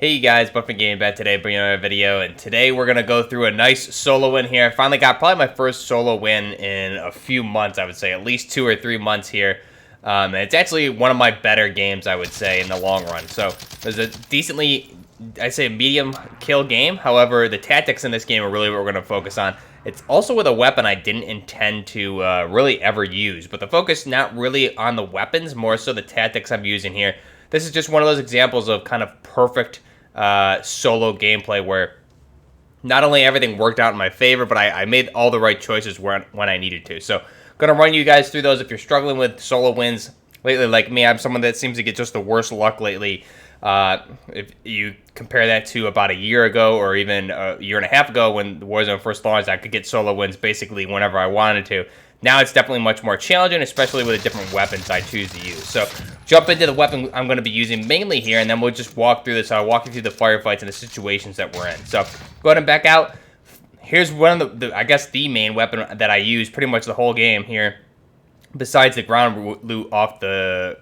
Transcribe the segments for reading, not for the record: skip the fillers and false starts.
Hey you guys, Buffin Game Bed today, bringing another video, and today we're going to go through a nice solo win here. I finally got probably my first solo win in a few months, I would say, at least 2 or 3 months here. And it's actually one of my better games, I would say, in the long run. So, it was a decently, I'd say, medium kill game. However, the tactics in this game are really what we're going to focus on. It's also with a weapon I didn't intend to really ever use, but the focus not really on the weapons, more so the tactics I'm using here. This is just one of those examples of kind of perfect solo gameplay where not only everything worked out in my favor, but I made all the right choices when I needed to. So, I'm going to run you guys through those. If you're struggling with solo wins lately like me, I'm someone that seems to get just the worst luck lately. If you compare that to about a year ago or even a year and a half ago when Warzone first launched, I could get solo wins basically whenever I wanted to. Now it's definitely much more challenging, especially with the different weapons I choose to use. So, jump into the weapon I'm going to be using mainly here, and then we'll just walk through this. I'll walk you through the firefights and the situations that we're in. So, go ahead and back out. Here's one of I guess, the main weapon that I use pretty much the whole game here, besides the ground loot off the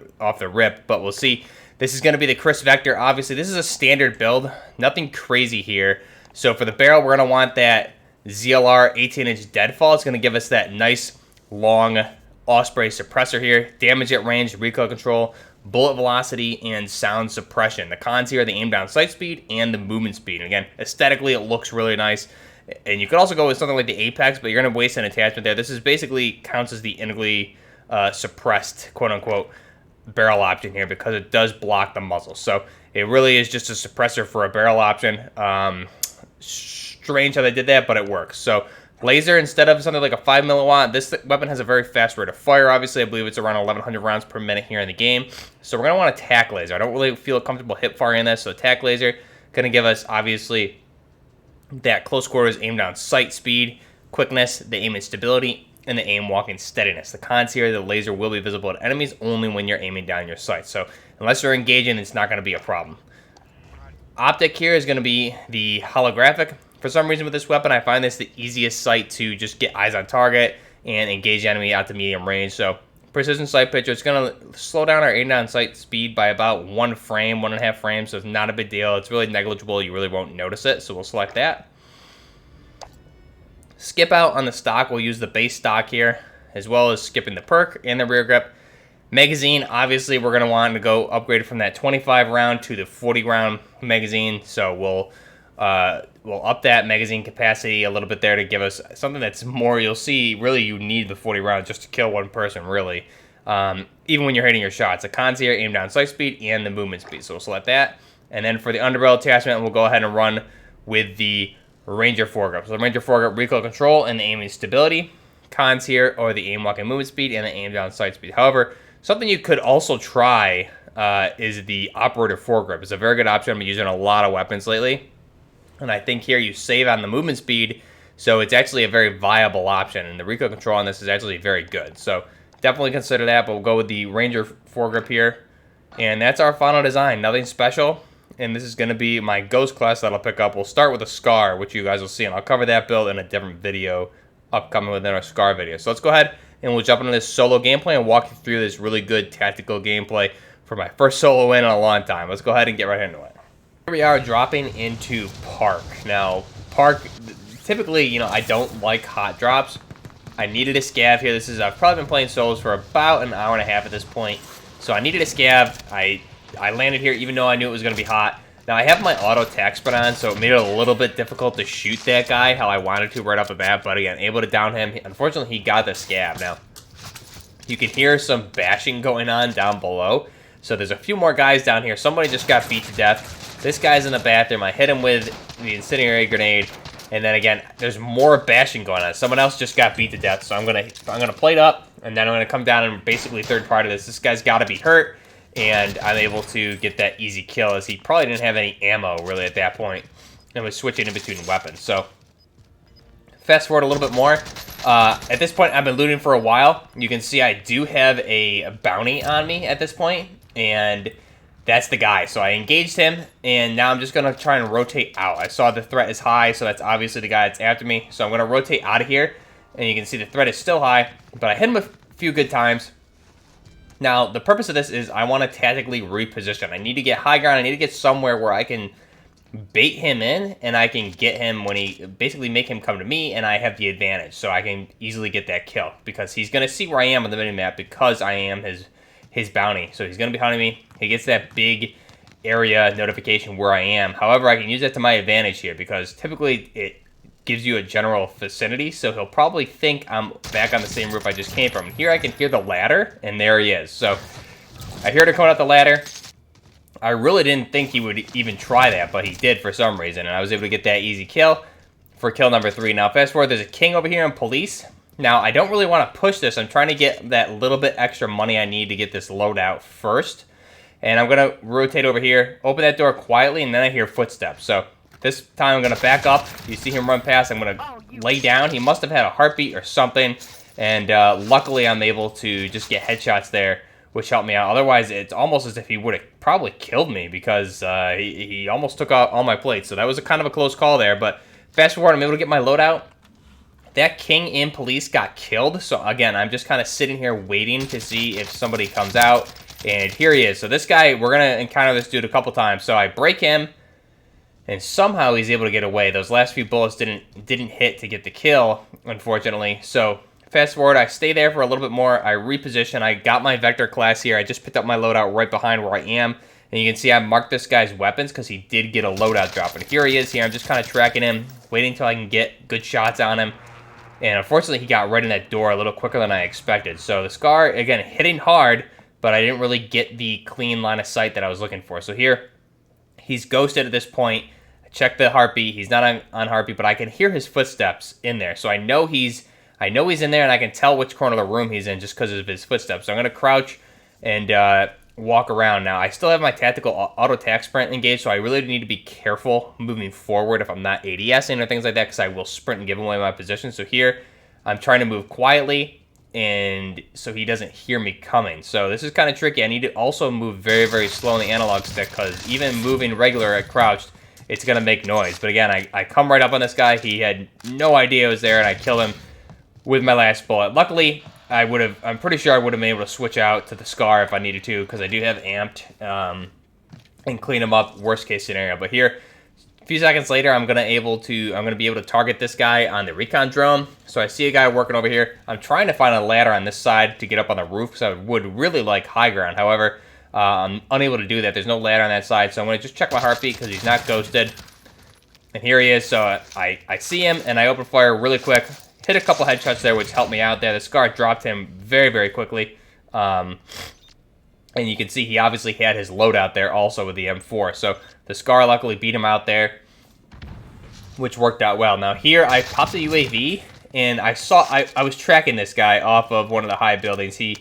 rip. But we'll see. This is going to be the Kriss Vector. Obviously, this is a standard build. Nothing crazy here. So, for the barrel, we're going to want that ZLR 18-inch deadfall. It's going to give us that nice long Osprey suppressor here, damage at range, recoil control, bullet velocity, and sound suppression. The cons here are the aim down sight speed and the movement speed. And again, aesthetically, it looks really nice. And you could also go with something like the Apex, but you're going to waste an attachment there. This is basically counts as the integrally suppressed, quote-unquote, barrel option here because it does block the muzzle. So it really is just a suppressor for a barrel option. Strange how they did that, but it works. So laser instead of something like a 5 milliwatt. This weapon has a very fast rate of fire. Obviously, I believe it's around 1,100 rounds per minute here in the game. So we're going to want a tac laser. I don't really feel comfortable hip firing this, so a tac laser going to give us, obviously, that close quarters aim down sight speed, quickness, the aim and stability, and the aim walking steadiness. The cons here, the laser will be visible to enemies only when you're aiming down your sight. So unless you're engaging, it's not going to be a problem. Optic here is going to be the holographic. For some reason with this weapon, I find this the easiest sight to just get eyes on target and engage the enemy out to medium range. So, precision sight picture, it's going to slow down our aim down sight speed by about 1 frame, 1.5 frames, so it's not a big deal. It's really negligible. You really won't notice it, so we'll select that. Skip out on the stock. We'll use the base stock here, as well as skipping the perk and the rear grip. Magazine, obviously, we're going to want to go upgrade from that 25 round to the 40 round magazine, so we'll up that magazine capacity a little bit there to give us something that's more, you'll see, really you need the 40 rounds just to kill one person, really. Even when you're hitting your shots. The cons here, aim down sight speed and the movement speed. So we'll select that. And then for the underbarrel attachment, we'll go ahead and run with the Ranger foregrip. So the Ranger foregrip, recoil control and the aiming stability. Cons here are the aim walking movement speed and the aim down sight speed. However, something you could also try is the operator foregrip. It's a very good option. I've been using a lot of weapons lately. And I think here you save on the movement speed, so it's actually a very viable option. And the recoil control on this is actually very good. So definitely consider that, but we'll go with the Ranger foregrip here. And that's our final design. Nothing special. And this is going to be my Ghost class that I'll pick up. We'll start with a Scar, which you guys will see. And I'll cover that build in a different video upcoming within our Scar video. So let's go ahead and we'll jump into this solo gameplay and walk you through this really good tactical gameplay for my first solo win in a long time. Let's go ahead and get right into it. Here we are dropping into Park. Now, Park, typically, you know, I don't like hot drops. I needed a scav here. I've probably been playing solos for about an hour and a half at this point. So I needed a scav. I landed here even though I knew it was going to be hot. Now, I have my auto tac spread on, so it made it a little bit difficult to shoot that guy how I wanted to right off the bat. But again, able to down him. Unfortunately, he got the scav. Now, you can hear some bashing going on down below. So there's a few more guys down here. Somebody just got beat to death. This guy's in the bathroom. I hit him with the incendiary grenade, and then again, there's more bashing going on. Someone else just got beat to death, so I'm gonna plate up, and then I'm gonna come down and basically third party this. This guy's got to be hurt, and I'm able to get that easy kill as he probably didn't have any ammo really at that point, and was switching in between weapons. So fast forward a little bit more. At this point, I've been looting for a while. You can see I do have a bounty on me at this point, and that's the guy. So I engaged him, and now I'm just going to try and rotate out. I saw the threat is high, so that's obviously the guy that's after me. So I'm going to rotate out of here, and you can see the threat is still high, but I hit him a few good times. Now, the purpose of this is I want to tactically reposition. I need to get high ground. I need to get somewhere where I can bait him in, and I can get him when he, basically make him come to me, and I have the advantage, so I can easily get that kill, because he's going to see where I am on the minimap because I am his bounty. So he's going to be hunting me. He gets that big area notification where I am. However, I can use that to my advantage here, because typically it gives you a general vicinity, so he'll probably think I'm back on the same roof I just came from. Here I can hear the ladder, and there he is. So I heard him coming up the ladder. I really didn't think he would even try that, but he did for some reason, and I was able to get that easy kill for kill number 3. Now, fast forward, there's a king over here in police. Now, I don't really want to push this. I'm trying to get that little bit extra money I need to get this loadout first, and I'm going to rotate over here, open that door quietly, and then I hear footsteps. So this time I'm going to back up. You see him run past. I'm going to lay down. He must have had a heartbeat or something, and luckily I'm able to just get headshots there, which helped me out. Otherwise, it's almost as if he would have probably killed me, because he almost took out all my plates. So that was kind of a close call there. But fast forward, I'm able to get my loadout. That king in police got killed. So again, I'm just kind of sitting here waiting to see if somebody comes out. And here he is. So this guy, we're going to encounter this dude a couple times. So I break him, and somehow he's able to get away. Those last few bullets didn't hit to get the kill, unfortunately. So fast forward, I stay there for a little bit more. I reposition. I got my Vector class here. I just picked up my loadout right behind where I am. And you can see I marked this guy's weapons because he did get a loadout drop. And here he is here. I'm just kind of tracking him, waiting until I can get good shots on him. And unfortunately, he got right in that door a little quicker than I expected. So the Scar, again, hitting hard, but I didn't really get the clean line of sight that I was looking for. So here, he's ghosted at this point. I checked the heartbeat. He's not on heartbeat, but I can hear his footsteps in there. So I know he's in there, and I can tell which corner of the room he's in just because of his footsteps. So I'm going to crouch and walk around now. I still have my tactical auto attack sprint engaged, so I really need to be careful moving forward if I'm not ADSing or things like that, because I will sprint and give away my position. So here, I'm trying to move quietly, and so he doesn't hear me coming. So this is kind of tricky. I need to also move very, very slow on the analog stick, because even moving regular at crouched, it's going to make noise. But again, I come right up on this guy. He had no idea I was there, and I kill him with my last bullet. Luckily, I'm pretty sure I would have been able to switch out to the Scar if I needed to, because I do have amped and clean him up, worst case scenario. But here, a few seconds later, I'm gonna be able to target this guy on the recon drone. So I see a guy working over here. I'm trying to find a ladder on this side to get up on the roof, because I would really like high ground. However, I'm unable to do that. There's no ladder on that side, so I'm gonna just check my heartbeat because he's not ghosted. And here he is. So I see him, and I open fire really quick. Hit a couple headshots there, which helped me out there. The Scar dropped him very, very quickly. And you can see he obviously had his loadout there also with the M4. So the Scar luckily beat him out there, which worked out well. Now here, I popped the UAV, and I was tracking this guy off of one of the high buildings. He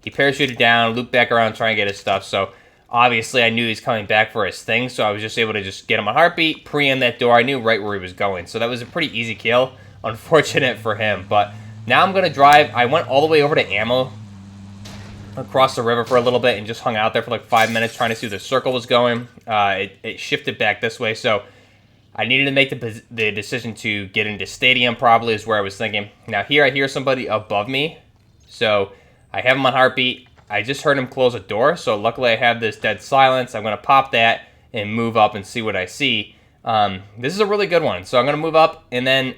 parachuted down, looped back around, trying to get his stuff. So obviously, I knew he was coming back for his thing, so I was just able to just get him on heartbeat, pre-em that door. I knew right where he was going. So that was a pretty easy kill. Unfortunate for him, but now I'm going to drive. I went all the way over to ammo across the river for a little bit and just hung out there for like 5 minutes trying to see where the circle was going. It shifted back this way, so I needed to make the decision to get into stadium, probably is where I was thinking. Now here I hear somebody above me, so I have him on heartbeat. I just heard him close a door, so luckily I have this dead silence. I'm going to pop that and move up and see what I see. This is a really good one, so I'm going to move up, and then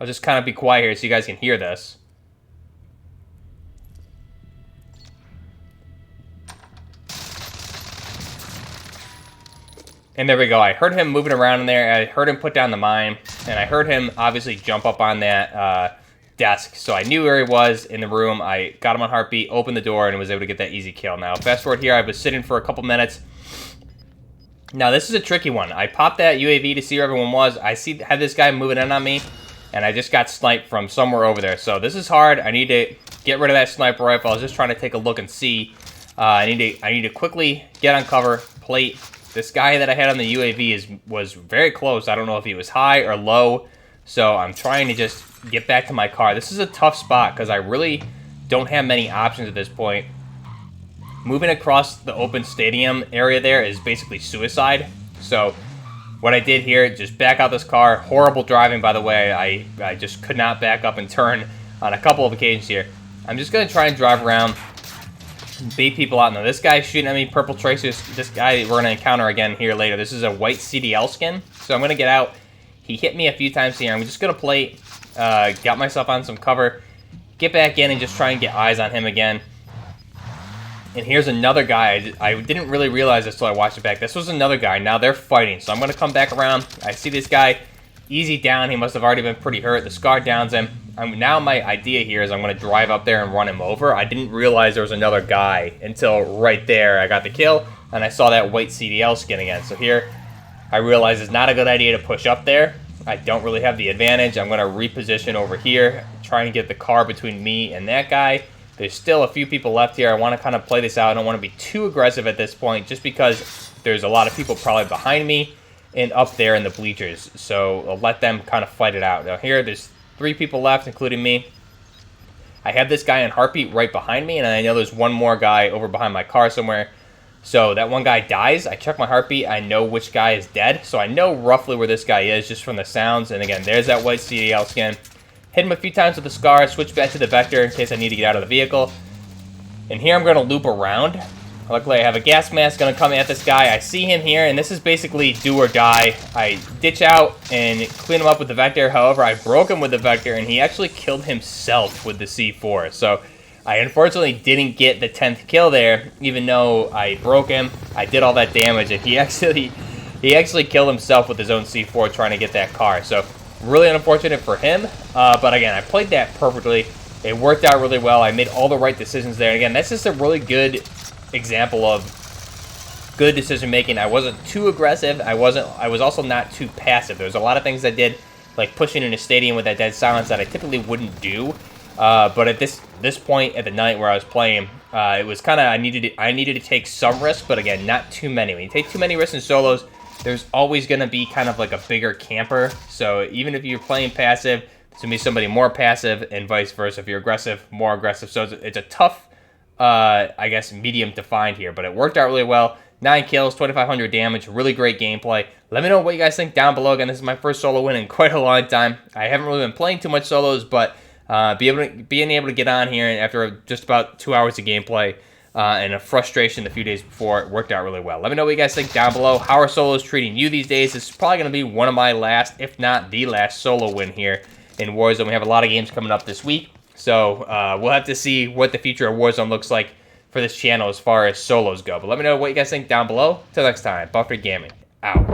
I'll just kind of be quiet here so you guys can hear this. And there we go. I heard him moving around in there. I heard him put down the mine. And I heard him obviously jump up on that desk. So I knew where he was in the room. I got him on heartbeat, opened the door, and was able to get that easy kill. Now, fast forward here. I was sitting for a couple minutes. Now, this is a tricky one. I popped that UAV to see where everyone was. I had this guy moving in on me, and I just got sniped from somewhere over there. So this is hard. I need to get rid of that sniper rifle. I was just trying to take a look and see. I need to quickly get on cover, plate. This guy that I had on the UAV was very close. I don't know if he was high or low. So I'm trying to just get back to my car. This is a tough spot because I really don't have many options at this point. Moving across the open stadium area there is basically suicide. So what I did here, just back out this car. Horrible driving, by the way. I just could not back up and turn on a couple of occasions here. I'm just going to try and drive around, bait people out. Now, this guy's shooting at me, purple tracers. This guy we're going to encounter again here later. This is a white CDL skin. So I'm going to get out. He hit me a few times here. I'm just going to play, got myself on some cover, get back in and just try and get eyes on him again. And here's another guy. I didn't really realize this until I watched it back. This was another guy. Now they're fighting. So I'm going to come back around. I see this guy easy down. He must have already been pretty hurt. The Scar downs him. Now my idea here is I'm going to drive up there and run him over. I didn't realize there was another guy until right there. I got the kill, and I saw that white CDL skin again. So here, I realize it's not a good idea to push up there. I don't really have the advantage. I'm going to reposition over here, trying to get the car between me and that guy. There's still a few people left here. I want to kind of play this out. I don't want to be too aggressive at this point, just because there's a lot of people probably behind me and up there in the bleachers. So I'll let them kind of fight it out. Now here, there's 3 people left, including me. I have this guy in Heartbeat right behind me, and I know there's one more guy over behind my car somewhere. So that one guy dies. I check my Heartbeat. I know which guy is dead. So I know roughly where this guy is just from the sounds. And again, there's that white CDL skin. Hit him a few times with the Scar. Switch back to the Vector in case I need to get out of the vehicle. And here I'm going to loop around. Luckily, I have a gas mask going to come at this guy. I see him here, and this is basically do or die. I ditch out and clean him up with the Vector. However, I broke him with the Vector, and he actually killed himself with the C4. So I unfortunately didn't get the 10th kill there, even though I broke him. I did all that damage, and he actually killed himself with his own C4 trying to get that car. So really unfortunate for him. But again, I played that perfectly. It worked out really well. I made all the right decisions there. And again, that's just a really good example of good decision making. I wasn't too aggressive. I was also not too passive. There's a lot of things I did, like pushing in a stadium with that dead silence, that I typically wouldn't do. But at this point at the night where I was playing, it was kind of I needed to take some risks, but again, not too many. When you take too many risks in solos, there's always going to be kind of like a bigger camper. So even if you're playing passive, there's going to be somebody more passive, and vice versa. If you're aggressive, more aggressive. So it's a tough, I guess, medium to find here. But it worked out really well. 9 kills, 2,500 damage, really great gameplay. Let me know what you guys think down below. Again, this is my first solo win in quite a long time. I haven't really been playing too much solos, but being able to get on here and after just about 2 hours of gameplay and a frustration the few days before, it worked out really well. Let me know what you guys think down below. How are solos treating you these days? This is probably going to be one of my last, if not the last, solo win here in Warzone. We have a lot of games coming up this week, so we'll have to see what the future of Warzone looks like for this channel as far as solos go. But let me know what you guys think down below. Till next time, Buffer Gaming, out.